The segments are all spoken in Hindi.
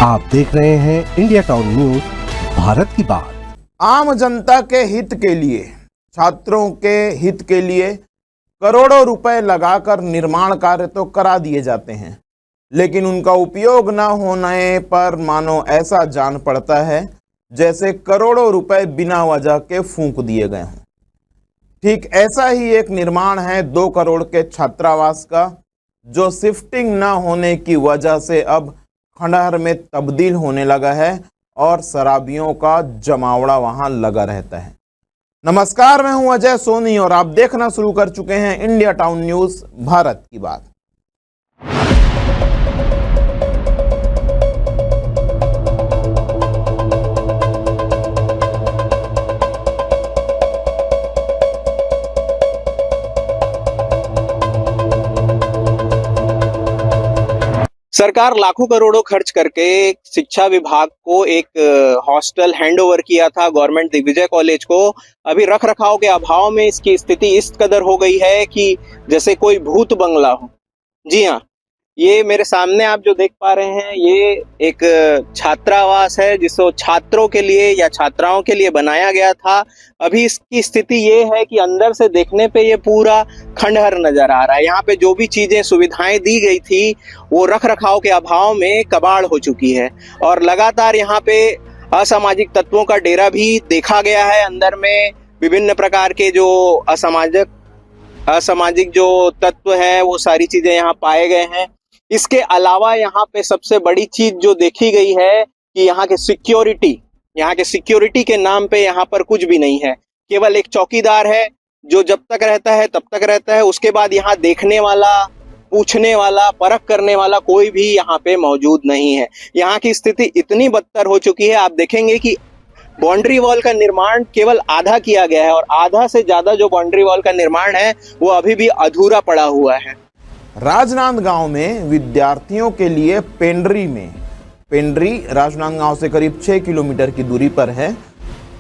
आप देख रहे हैं इंडिया टाउन न्यूज, भारत की बात। आम जनता के हित के लिए, छात्रों के हित के लिए करोड़ों रुपए लगाकर निर्माण कार्य तो करा दिए जाते हैं, लेकिन उनका उपयोग न होने पर मानो ऐसा जान पड़ता है जैसे करोड़ों रुपए बिना वजह के फूंक दिए गए हों। ठीक ऐसा ही एक निर्माण है 2 करोड़ के छात्रावास का, जो शिफ्टिंग न होने की वजह से अब खंडहर में तब्दील होने लगा है और शराबियों का जमावड़ा वहां लगा रहता है। नमस्कार, मैं हूं अजय सोनी और आप देखना शुरू कर चुके हैं इंडिया टाउन न्यूज, भारत की बात। सरकार लाखों करोड़ों खर्च करके शिक्षा विभाग को एक हॉस्टल हैंडओवर किया था गवर्नमेंट दिग्विजय कॉलेज को। अभी रख रखाव के अभाव में इसकी स्थिति इस कदर हो गई है कि जैसे कोई भूत बंगला हो। जी हाँ, ये मेरे सामने आप जो देख पा रहे हैं ये एक छात्रावास है जिसको छात्रों के लिए या छात्राओं के लिए बनाया गया था। अभी इसकी स्थिति ये है कि अंदर से देखने पे ये पूरा खंडहर नजर आ रहा है। यहाँ पे जो भी चीजें सुविधाएं दी गई थी वो रख रखाव के अभाव में कबाड़ हो चुकी है और लगातार यहाँ पे असामाजिक तत्वों का डेरा भी देखा गया है। अंदर में विभिन्न प्रकार के जो असामाजिक जो तत्व है वो सारी चीजें यहाँ पाए गए हैं। इसके अलावा यहाँ पे सबसे बड़ी चीज जो देखी गई है कि यहाँ के सिक्योरिटी के नाम पे यहाँ पर कुछ भी नहीं है। केवल एक चौकीदार है जो जब तक रहता है तब तक रहता है, उसके बाद यहाँ देखने वाला, पूछने वाला, परख करने वाला कोई भी यहाँ पे मौजूद नहीं है। यहाँ की स्थिति इतनी बदतर हो चुकी है, आप देखेंगे कि बाउंड्री वॉल का निर्माण केवल आधा किया गया है और आधा से ज्यादा जो बाउंड्री वॉल का निर्माण है वो अभी भी अधूरा पड़ा हुआ है। राजनांदगांव में विद्यार्थियों के लिए पेंड्री राजनांदगांव से करीब 6 किलोमीटर की दूरी पर है।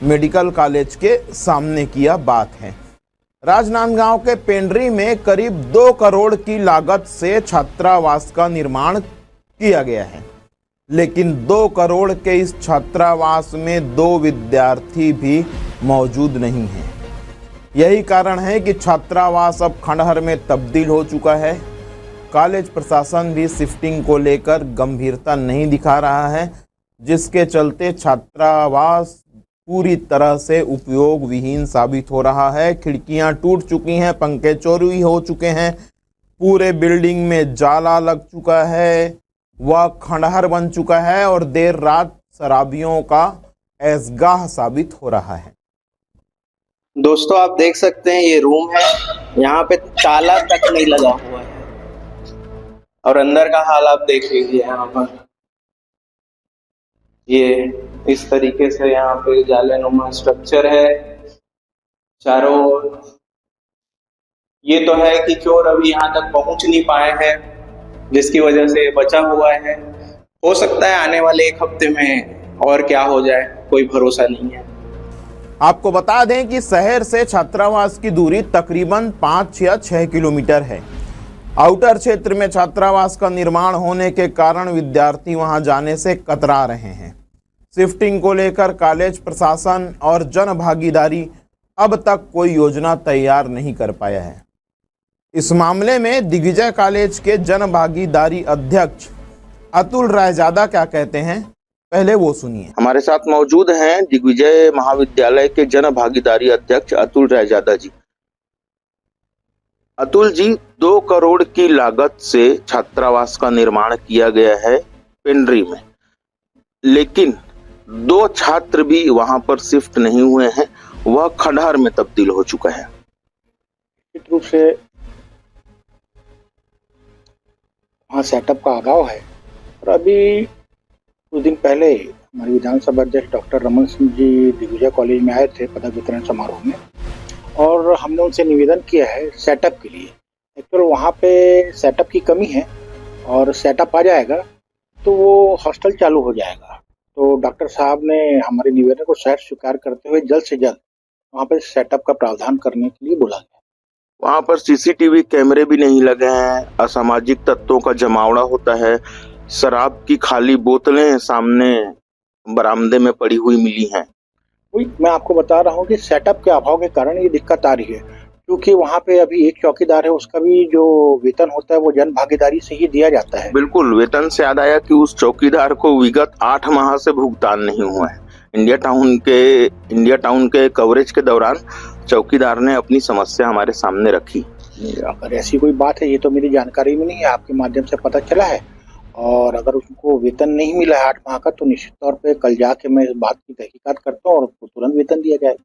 मेडिकल कॉलेज के सामने की यह बात है। राजनांदगांव के पेंड्री में करीब 2 करोड़ की लागत से छात्रावास का निर्माण किया गया है, लेकिन 2 करोड़ के इस छात्रावास में 2 विद्यार्थी भी मौजूद नहीं हैं। यही कारण है कि छात्रावास अब खंडहर में तब्दील हो चुका है। कॉलेज प्रशासन भी शिफ्टिंग को लेकर गंभीरता नहीं दिखा रहा है, जिसके चलते छात्रावास पूरी तरह से उपयोग विहीन साबित हो रहा है। खिड़कियां टूट चुकी हैं, पंखे चोरी हो चुके हैं, पूरे बिल्डिंग में जाला लग चुका है, वह खंडहर बन चुका है और देर रात शराबियों का ऐशगाह साबित हो रहा है। दोस्तों आप देख सकते हैं ये रूम है, यहाँ पे ताला तक नहीं लगा हुआ है और अंदर का हाल आप देख लीजिए। यहाँ पर ये इस तरीके से यहाँ पे जालेनुमा स्ट्रक्चर है चारों ओर। ये तो है कि चोर अभी यहाँ तक पहुंच नहीं पाए हैं, जिसकी वजह से बचा हुआ है। हो सकता है आने वाले 1 हफ्ते में और क्या हो जाए, कोई भरोसा नहीं है। आपको बता दें कि शहर से छात्रावास की दूरी तकरीबन 5 या 6 किलोमीटर है। आउटर क्षेत्र में छात्रावास का निर्माण होने के कारण विद्यार्थी वहां जाने से कतरा रहे हैं। शिफ्टिंग को लेकर कॉलेज प्रशासन और जन भागीदारी अब तक कोई योजना तैयार नहीं कर पाया है। इस मामले में दिग्विजय कॉलेज के जन भागीदारी अध्यक्ष अतुल रायजादा क्या कहते हैं, पहले वो सुनिए। हमारे साथ मौजूद हैं दिग्विजय महाविद्यालय के जन भागीदारी अध्यक्ष अतुल रायजादा जी। अतुल जी, 2 करोड़ की लागत से छात्रावास का निर्माण किया गया है पेंड्री में, लेकिन 2 छात्र भी वहां पर शिफ्ट नहीं हुए हैं, वह खंडहर में तब्दील हो चुका है। निश्चित रूप से वहाँ सेटअप का अभाव है और अभी कुछ दिन पहले हमारे विधानसभा अध्यक्ष डॉक्टर रमन सिंह जी दिग्विजय कॉलेज में आए थे पदक वितरण समारोह में, और हमने उनसे निवेदन किया है सेटअप के लिए। एक्चुअली वहाँ पे सेटअप की कमी है और सेटअप आ जाएगा तो वो हॉस्टल चालू हो जाएगा। तो डॉक्टर साहब ने हमारे निवेदन को सहर्ष स्वीकार करते हुए जल्द से जल्द वहाँ पे सेटअप का प्रावधान करने के लिए बोला गया। वहां पर सीसीटीवी कैमरे भी नहीं लगे हैं, असामाजिक तत्वों का जमावड़ा होता है, शराब की खाली बोतलें सामने बरामदे में पड़ी हुई मिली हैं। वही मैं आपको बता रहा हूँ कि सेटअप के अभाव के कारण ये दिक्कत आ रही है, क्योंकि वहाँ पे अभी एक चौकीदार है, उसका भी जो वेतन होता है वो जन भागीदारी से ही दिया जाता है। बिल्कुल, वेतन से याद आया कि उस चौकीदार को विगत 8 माह से भुगतान नहीं हुआ है। इंडिया टाउन के कवरेज के दौरान चौकीदार ने अपनी समस्या हमारे सामने रखी। अगर ऐसी कोई बात है, ये तो मेरी जानकारी में नहीं है, आपके माध्यम से पता चला है। और अगर उसको वेतन नहीं मिला है 8 माह का, तो निश्चित तौर पे कल जाके मैं इस बात की तहकीकात करता हूँ और उसको तुरंत वेतन दिया जाए।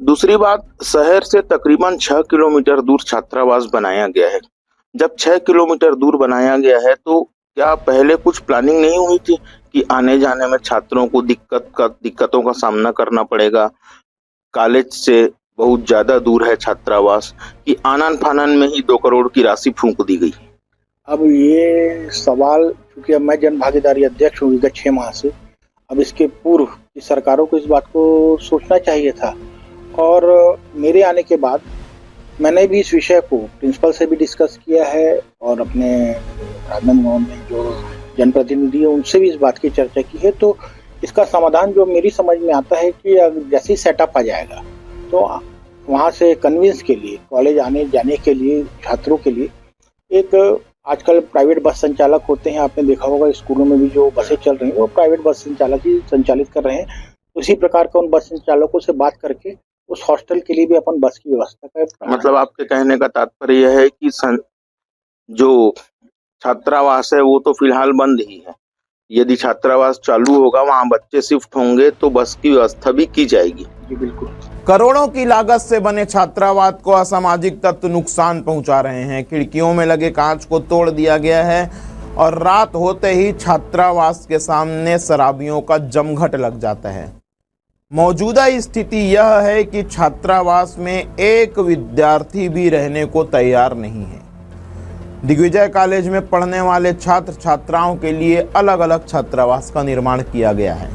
दूसरी बात, शहर से तकरीबन 6 किलोमीटर दूर छात्रावास बनाया गया है। जब 6 किलोमीटर दूर बनाया गया है तो क्या पहले कुछ प्लानिंग नहीं हुई थी कि आने जाने में छात्रों को दिक्कतों का सामना करना पड़ेगा? कॉलेज से बहुत ज्यादा दूर है छात्रावास, कि आनन फानन में ही 2 करोड़ की राशि फूंक दी गई। अब ये सवाल, क्योंकि अब मैं जन भागीदारी अध्यक्ष हूँ विगत 6 माह से, अब इसके पूर्व की सरकारों को इस बात को सोचना चाहिए था। और मेरे आने के बाद मैंने भी इस विषय को प्रिंसिपल से भी डिस्कस किया है और अपने राजनांदगांव में जो जनप्रतिनिधि है उनसे भी इस बात की चर्चा की है। तो इसका समाधान जो मेरी समझ में आता है कि जैसे ही सेटअप आ जाएगा तो वहाँ से कन्विंस के लिए, कॉलेज आने जाने के लिए, छात्रों के लिए एक, आजकल प्राइवेट बस संचालक होते हैं, आपने देखा होगा स्कूलों में भी जो बसें चल रही हैं वो प्राइवेट बस संचालक ही संचालित कर रहे हैं। उसी प्रकार का उन बस संचालकों से बात करके उस हॉस्टल के लिए भी अपन बस की व्यवस्था करें। मतलब आपके कहने का तात्पर्य यह है कि जो छात्रावास है वो तो फिलहाल बंद ही है। यदि छात्रावास चालू होगा, वहां बच्चे शिफ्ट होंगे तो बस की व्यवस्था भी की जाएगी। जी बिल्कुल। करोड़ों की लागत से बने छात्रावास को असामाजिक तत्व नुकसान पहुंचा रहे हैं। खिड़कियों में लगे कांच को तोड़ दिया गया है और रात होते ही छात्रावास के सामने शराबियों का जमघट लग जाता है। मौजूदा स्थिति यह है कि छात्रावास में एक विद्यार्थी भी रहने को तैयार नहीं है। दिग्विजय कॉलेज में पढ़ने वाले छात्र छात्राओं के लिए अलग अलग छात्रावास का निर्माण किया गया है।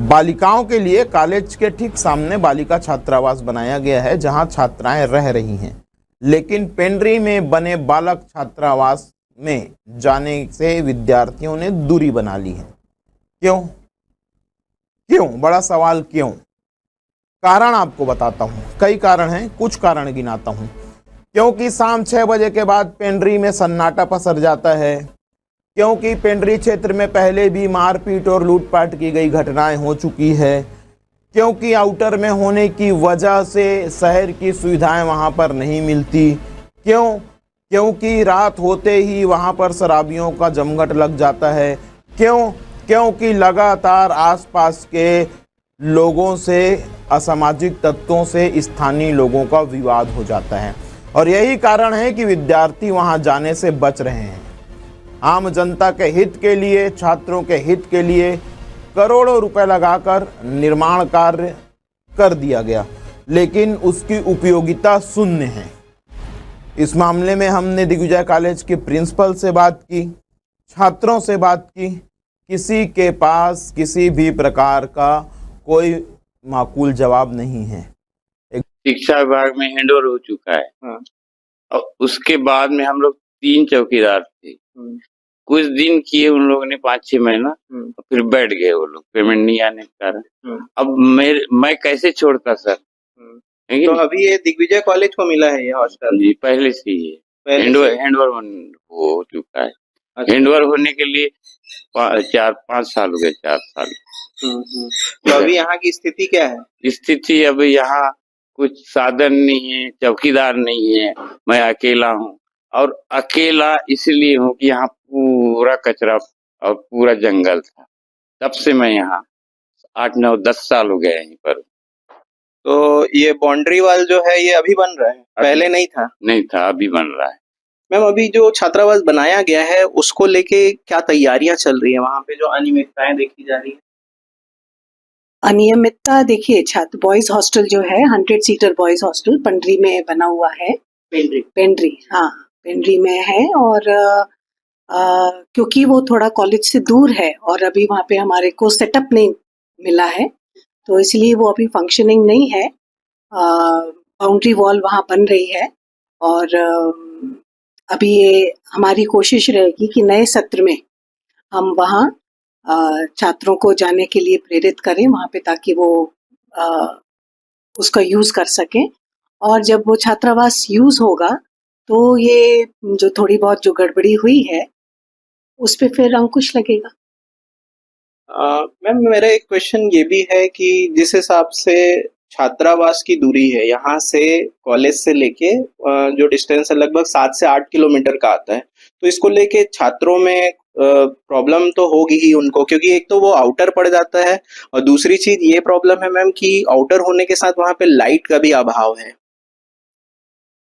बालिकाओं के लिए कॉलेज के ठीक सामने बालिका छात्रावास बनाया गया है जहां छात्राएं रह रही हैं, लेकिन पेंड्री में बने बालक छात्रावास में जाने से विद्यार्थियों ने दूरी बना ली है। क्यों? बड़ा सवाल क्यों? कारण आपको बताता हूं, कई कारण हैं, कुछ कारण गिनाता हूं। क्योंकि शाम 6 बजे के बाद पेंड्री में सन्नाटा पसर जाता है, क्योंकि पेंड्री क्षेत्र में पहले भी मारपीट और लूटपाट की गई घटनाएं हो चुकी है, क्योंकि आउटर में होने की वजह से शहर की सुविधाएं वहां पर नहीं मिलती, क्योंकि रात होते ही वहां पर शराबियों का जमघट लग जाता है, क्योंकि लगातार आसपास के लोगों से, असामाजिक तत्वों से स्थानीय लोगों का विवाद हो जाता है। और यही कारण है कि विद्यार्थी वहां जाने से बच रहे हैं। आम जनता के हित के लिए, छात्रों के हित के लिए करोड़ों रुपए लगाकर निर्माण कार्य कर दिया गया, लेकिन उसकी उपयोगिता शून्य है। इस मामले में हमने दिग्विजय कॉलेज के प्रिंसिपल से बात की, छात्रों से बात की, किसी के पास किसी भी प्रकार का कोई माकूल जवाब नहीं है। शिक्षा विभाग में हैंडओवर हो चुका है। और उसके बाद में हम लोग 3 चौकीदार थे। कुछ दिन किए उन लोगों ने 5-6 महीना, फिर बैठ गए वो लोग पेमेंट नहीं आने के कारण। अब मैं कैसे छोड़ता सर? तो अभी ये दिग्विजय कॉलेज को मिला है ये हॉस्टल? जी पहले से ही है, हैंडओवर हो चुका है। अच्छा। हैंडओवर होने के लिए 4-5 साल हो गए, 4 साल। तो अभी यहाँ की स्थिति क्या है? स्थिति अब यहाँ कुछ साधन नहीं है, चौकीदार नहीं है, मैं अकेला हूँ। और अकेला इसलिए हूँ कि यहाँ पूरा कचरा और पूरा जंगल था। तब से मैं यहाँ 8-9-10 साल हो गए यहीं पर। तो ये बाउंड्री वाल जो है ये अभी बन रहा है, पहले नहीं था? नहीं था, अभी बन रहा है। मैम अभी जो छात्रावास बनाया गया है उसको लेके क्या तैयारियां चल रही है? वहाँ पे जो अनियमितताएं देखी जा रही है? अनियमितता देखिए, छात्र बॉयज हॉस्टल जो है 100 सीटर बॉयज हॉस्टल पेंड्री में बना हुआ है। पेंड्री हाँ, पेंड्री में है। और क्योंकि वो थोड़ा कॉलेज से दूर है और अभी वहाँ पे हमारे को सेटअप नहीं मिला है, तो इसलिए वो अभी फंक्शनिंग नहीं है। बाउंड्री वॉल वहाँ बन रही है और अभी ये हमारी कोशिश रहेगी कि नए सत्र में हम वहाँ छात्रों को जाने के लिए प्रेरित करें वहाँ पे, ताकि वो उसका यूज कर सकें। और जब वो छात्रावास यूज होगा तो ये जो थोड़ी बहुत जो गड़बड़ी हुई है उस पे फिर अंकुश लगेगा। मैम मेरा एक क्वेश्चन ये भी है कि जिस हिसाब से छात्रावास की दूरी है यहाँ से कॉलेज से लेके जो डिस्टेंस है लगभग 7 से 8 किलोमीटर का आता है, तो इसको लेके छात्रों में प्रॉब्लम तो होगी ही उनको, क्योंकि एक तो वो आउटर पड़ जाता है और दूसरी चीज ये प्रॉब्लम है मैम कि आउटर होने के साथ वहाँ पे लाइट का भी अभाव है।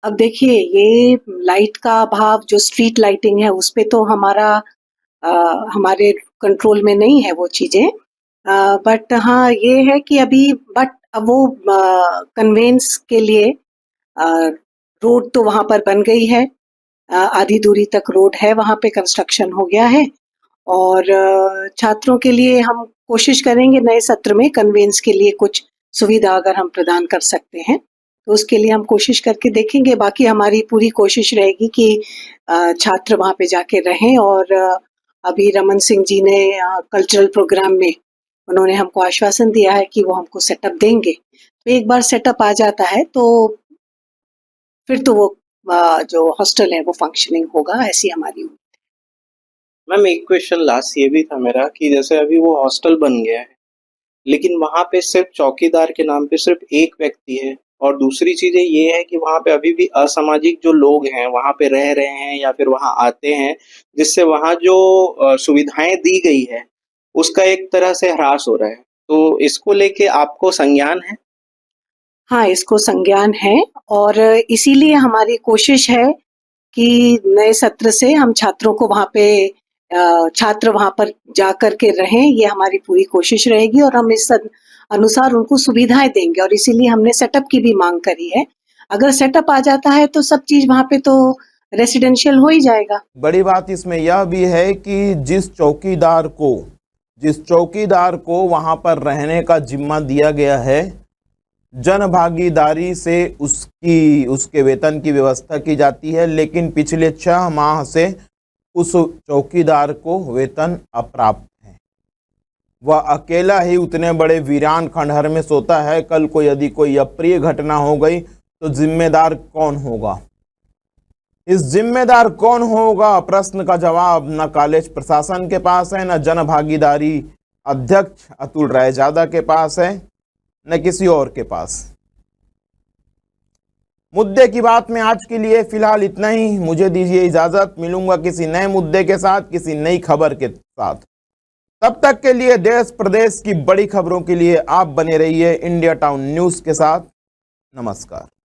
अब देखिए, ये लाइट का अभाव, जो स्ट्रीट लाइटिंग है उस पे तो हमारे कंट्रोल में नहीं है वो चीजें, बट हाँ ये है कि अब वो कन्वेंस के लिए रोड तो वहां पर बन गई है, आधी दूरी तक रोड है, वहां पे कंस्ट्रक्शन हो गया है। और छात्रों के लिए हम कोशिश करेंगे नए सत्र में कन्वेंस के लिए कुछ सुविधा अगर हम प्रदान कर सकते हैं तो उसके लिए हम कोशिश करके देखेंगे। बाकी हमारी पूरी कोशिश रहेगी कि छात्र वहां पे जाके रहें। और अभी रमन सिंह जी ने कल्चरल प्रोग्राम में उन्होंने हमको आश्वासन दिया है कि वो हमको सेटअप देंगे। तो एक बार सेटअप आ जाता है तो फिर तो वो जो हॉस्टल है वो फंक्शनिंग होगा, ऐसी हमारी। मैम एक क्वेश्चन लास्ट ये भी था मेरा कि जैसे अभी वो हॉस्टल बन गया है लेकिन वहां पे सिर्फ चौकीदार के नाम पे सिर्फ एक व्यक्ति है, और दूसरी चीजें ये है कि वहां पे अभी भी असामाजिक जो लोग हैं वहां पे रह रहे हैं या फिर वहां आते हैं, जिससे वहां जो सुविधाएं दी गई है उसका एक तरह से ह्रास हो रहा है, तो इसको लेके आपको संज्ञान है? हाँ, इसको संज्ञान है और इसीलिए हमारी कोशिश है कि नए सत्र से हम छात्रों को वहाँ पे छात्र वहाँ पर जा कर के रहें, ये हमारी पूरी कोशिश रहेगी। और हम इस अनुसार उनको सुविधाएं देंगे और इसीलिए हमने सेटअप की भी मांग करी है। अगर सेटअप आ जाता है तो सब चीज वहाँ पे तो रेसिडेंशियल हो ही जाएगा। बड़ी बात इसमें यह भी है कि जिस चौकीदार को वहां पर रहने का जिम्मा दिया गया है, जन भागीदारी से उसके वेतन की व्यवस्था की जाती है, लेकिन पिछले 6 माह से उस चौकीदार को वेतन अप्राप्त है। वह अकेला ही उतने बड़े वीरान खंडहर में सोता है। कल को यदि कोई अप्रिय घटना हो गई तो जिम्मेदार कौन होगा? इस जिम्मेदार कौन होगा प्रश्न का जवाब न कॉलेज प्रशासन के पास है, न जन भागीदारी अध्यक्ष अतुल रायजादा के पास है, न किसी और के पास। मुद्दे की बात में आज के लिए फिलहाल इतना ही। मुझे दीजिए इजाजत, मिलूंगा किसी नए मुद्दे के साथ, किसी नई खबर के साथ। तब तक के लिए देश प्रदेश की बड़ी खबरों के लिए आप बने रहिए इंडिया टाउन न्यूज के साथ। नमस्कार।